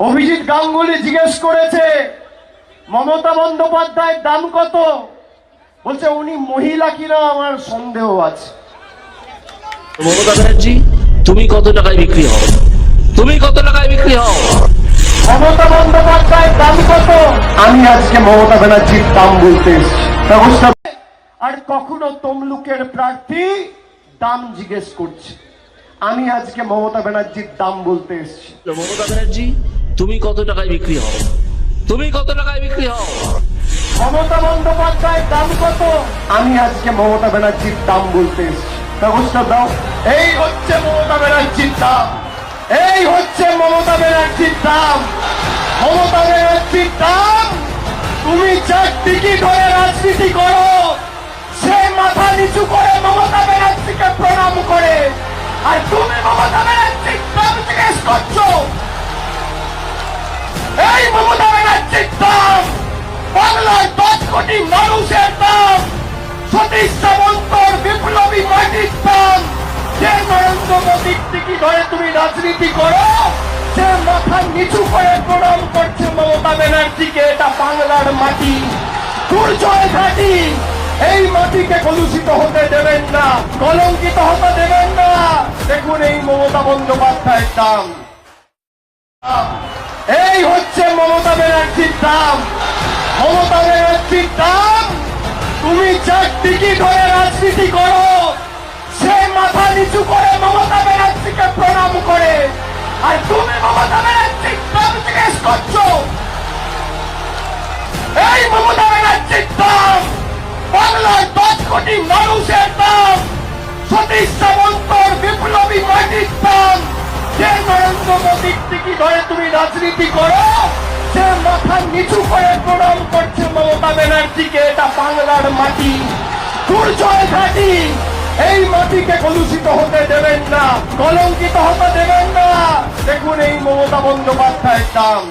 অভিজিৎ গাঙ্গুলি জিজ্ঞেস করেছে মমতা বন্দ্যোপাধ্যায়ের দাম কত, বলছে উনি মহিলা কিনা আমার সন্দেহ আছে। মমতা ব্যানার্জি তুমি কত টাকায় বিক্রি হও? তুমি কত টাকায় বিক্রি হও? মমতা বন্দ্যোপাধ্যায়ের দাম কত? আমি আজকে মমতা ব্যানার্জির দাম বলতে এসেছি। ব্যবস্থা আর কখনো তমলুকের প্রার্থী দাম জিজ্ঞেস করছে, আমি আজকে মমতা ব্যানার্জির দাম বলতে এসেছি। মমতা ব্যানার্জি তুমি কত টাকায় বিক্রি হও? তুমি কত টাকায় বিক্রি হও? মমতা বন্দ্যোপাধ্যায়ের দাম কত? আমি আজকে মমতা ব্যানার্জির দাম বলতে এসেছি। ব্যবস্থা দাও। এই হচ্ছে মমতা ব্যানার্জির দাম, এই হচ্ছে মমতা ব্যানার্জির দাম। মমতা ব্যানার্জির দাম, তুমি যার টিকিট হয়ে রাজনীতি করো, সে মাথা নিচু করে মমতা ব্যানার্জিকে প্রণাম করে, আর তুমি মমতা ব্যানার্জির দাম জিজ্ঞেস করছো। এই মমতা ব্যানার্জির দাম বাংলার 10 কোটি মানুষের দাম, সতীশ সামন্তর বিপ্লবী পার্টির দাম। যে নরেন্দ্র মোদীর টিকিট হয়ে তুমি রাজনীতি করো, সে মাথা নিচু করে প্রণাম করছে মমতা ব্যানার্জিকে। এটা বাংলার মাটি, দুর্জয় ঘাটি। এই মাটিকে কলুষিত হতে দেবেন না, কলঙ্কিত হতে দেবেন না। দেখুন এই মমতা বন্দ্যোপাধ্যায়ের দাম, এই হচ্ছে মমতা ব্যানার্জির দাম। মমতা ব্যানার্জির দাম, তুমি যার টিকিট হয়ে রাজনীতি করো, সে মাথা নিচু করে মমতা ব্যানার্জিকে প্রণাম করে, আর তুমি মমতা ব্যানার্জির দাম জিজ্ঞেস করছো। এই মমতা ব্যানার্জির দাম বাংলার 10 কোটি মানুষের দাম, সতীশ সামন্তর বিপ্লবী পার্টির দাম। যে নরেন্দ্র মোদীর টিকিট হয়ে তুমি রাজনীতি করো, সে মাথা নিচু করে প্রণাম করছে মমতা ব্যানার্জিকে। এটা বাংলার মাটি, দুর্জয় ঘাটি। এই মাটিকে কলুষিত হতে দেবেন না, কলঙ্কিত হতে দেবেন না। দেখুন এই মমতা বন্দ্যোপাধ্যায়ের দাম।